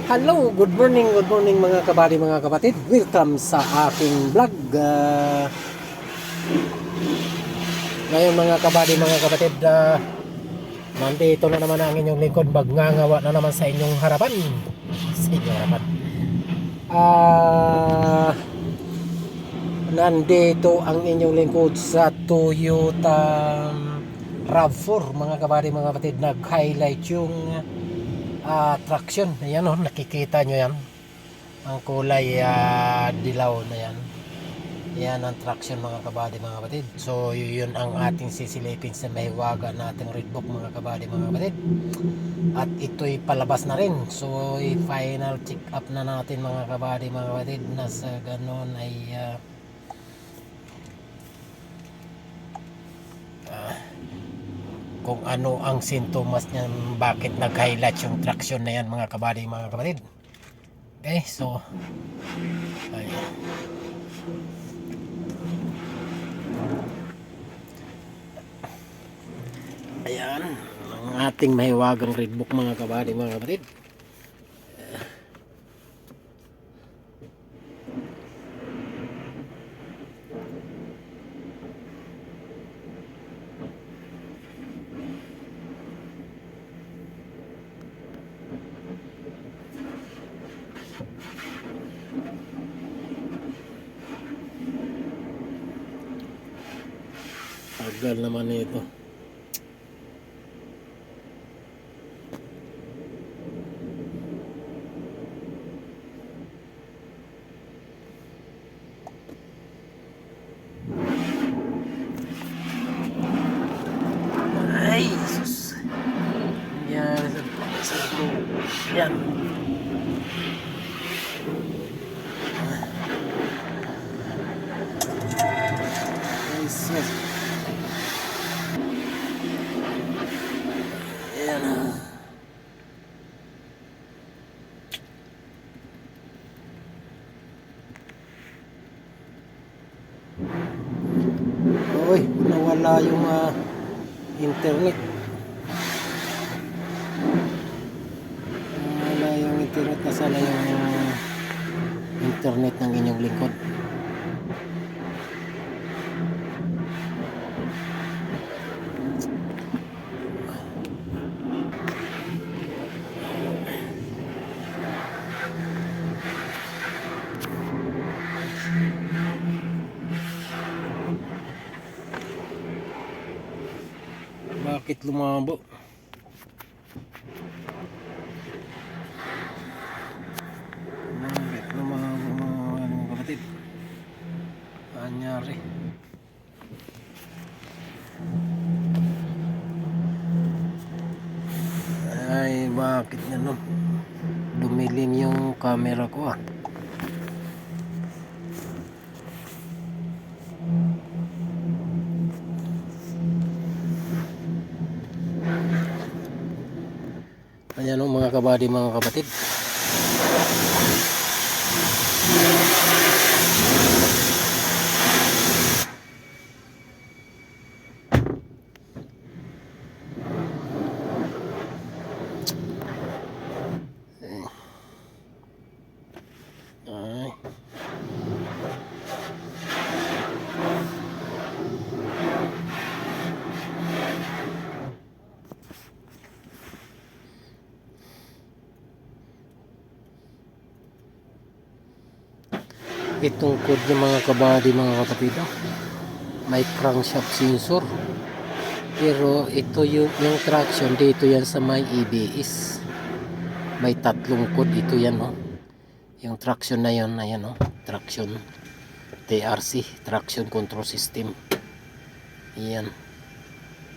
Hello, good morning mga kabady, mga kapatid. Welcome sa aking vlog. Ngayon mga kabady, mga kapatid, nandito na naman ang inyong lingkod. Magngangawa na naman sa inyong harapan. Sa inyong harapan. Nandito ang inyong lingkod sa Toyota RAV4 mga kabady, mga kapatid. Nag-highlight yung traction. Ayan nakikita nyo yan. Ang kulay dilaw na yan. Yan ang traction mga kabady, mga kapatid. So yun ang ating sisilipin sa mahiwaga nating Redbook mga kabady, mga kapatid. At ito'y palabas na rin. So final check up na natin mga kabady, mga kapatid. Nasa ganon ay kung ano ang sintomas niyan, bakit nag-highlight yung traction na yan mga kabady, mga kapatid. Okay, so ayan ang ating mahiwagang Redbook mga kabady, mga kapatid. Tagal naman ito. Ay, sus. Yan. Yan. Ay, sus. Yan. Uy, nawala yung internet. Nawala yung internet. Nasala yung internet ng inyong lingkod. Bakit lumabo? Bakit lumabo mga kapatid? Anyari. Ay, bakit yan dumilim yung camera ko Ayan mga kabady, mga kapatid. Ay. Itong code ng mga kabady, mga kapatid, may crankshaft sensor, pero ito yung traction dito yan sa may EBS. May tatlong code ito yan yung traction na yan. Ayan traction TRC, traction control system. Yan,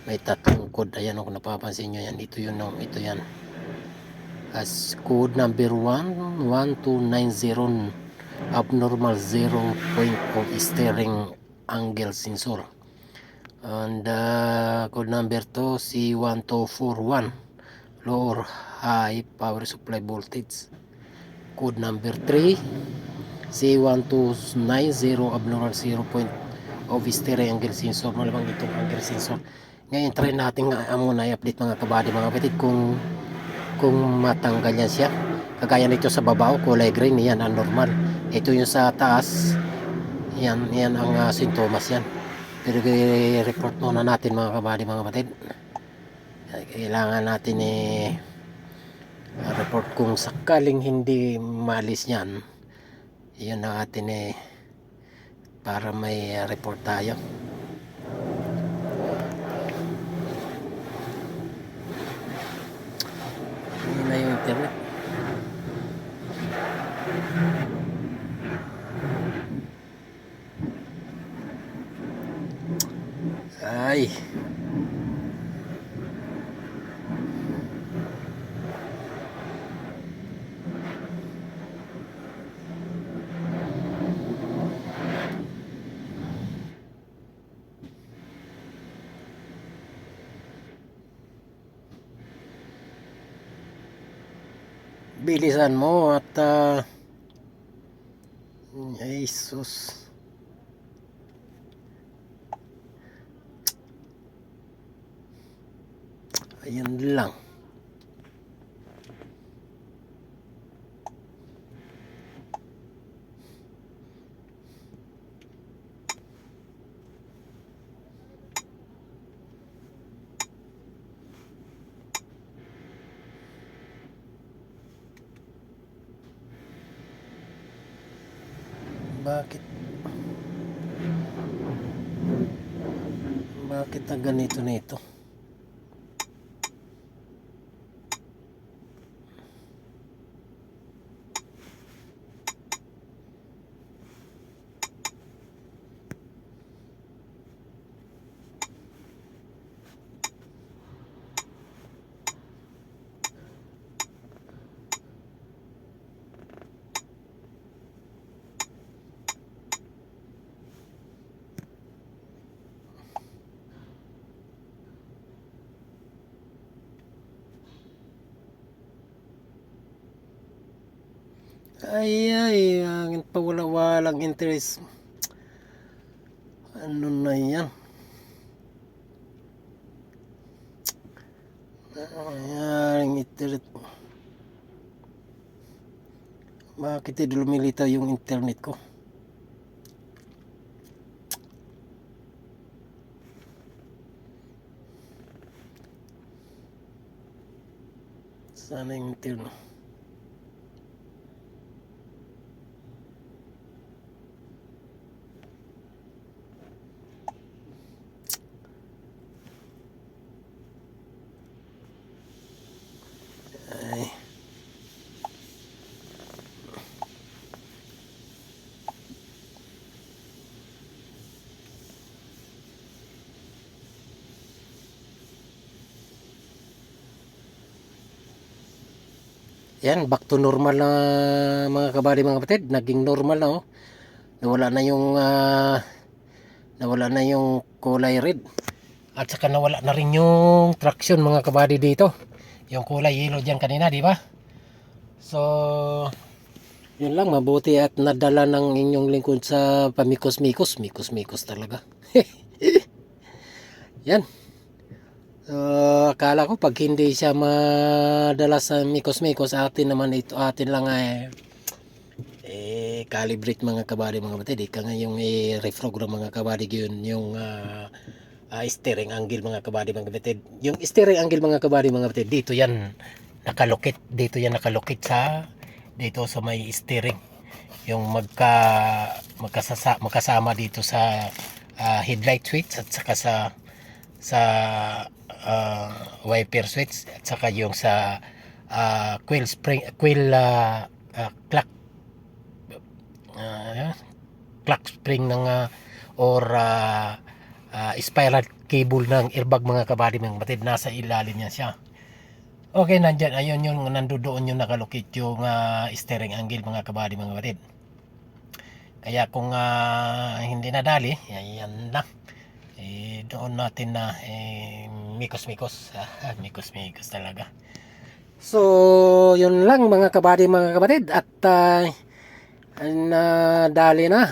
may tatlong code. Ayan kung napapansin nyo yan, ito yan as code number 11290, abnormal 0 point of steering angle sensor, and code number 2 C1241, low or high power supply voltage. Code number 3 C1290, abnormal 0 point of steering angle sensor. Malamang itong angle sensor. Ngayon try natin muna i-update mga kabady, mga kapatid, kung matanggal yan siya. Kagaya nito sa babaw, kulay green, yan ang normal. Ito yung sa taas, yan ang sintomas yan. Pero i-report muna natin mga kabady mga kapatid. Kailangan natin report kung sakaling hindi malis yan. Yun na atin para may report tayo. Yun na yung internet. Ay. Bilisan mo at ay sus. Ayun lang. Bakit? Bakit na ganito nito? Ay, ang pawala-walang interest. Ano na yan? Ang internet. Bakit lumilitaw yung internet ko? Sana yung internet. Ay. Yan, back to normal na mga kabady mga kapatid. Naging normal na oh. Nawala na yung kulay red. At saka nawala na rin yung traction mga kabady dito. Yung kulay yellow diyan kanina, di ba? So, yun lang, mabuti at nadala ng inyong lingkod sa pamikos-mikos. Mikos-mikos talaga. Yan. Akala ko pag hindi siya madala sa mikos-mikos, atin naman ito, atin lang calibrate mga kabady mga batid. Ika nga yung reprogram mga kabady yun, yung steering angle mga kabady mga batid. Yung steering angle mga kabady mga batid, dito yan nakalukit. Dito yan nakalukit dito sa may steering. Yung magkasama dito sa headlight switch at saka sa wiper switch at saka yung sa coil clock spring ng or spiral cable ng airbag mga kabady mga batid. Nasa ilalim niya siya. Okay, nandyan, ayun yung nandoon yung nakalukit yung steering angle mga kabady mga batid. Kaya kung hindi nadali, ayan na. Doon natin na mikos-mikos. Mikos-mikos talaga. So, yun lang mga kabady mga kapatid. At nadali na.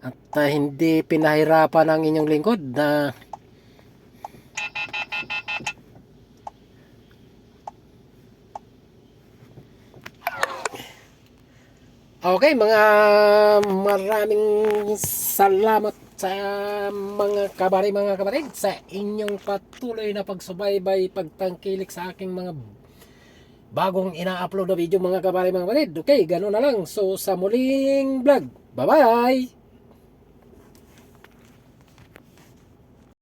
At hindi pinahirapan ang inyong lingkod na Okay, mga maraming salamat sa mga kabari mga kapatid sa inyong patuloy na pagsubaybay, pagtangkilik sa aking mga bagong ina-upload na video mga kabari mga kapatid. Okay, gano'n na lang. So sa muling vlog, bye bye!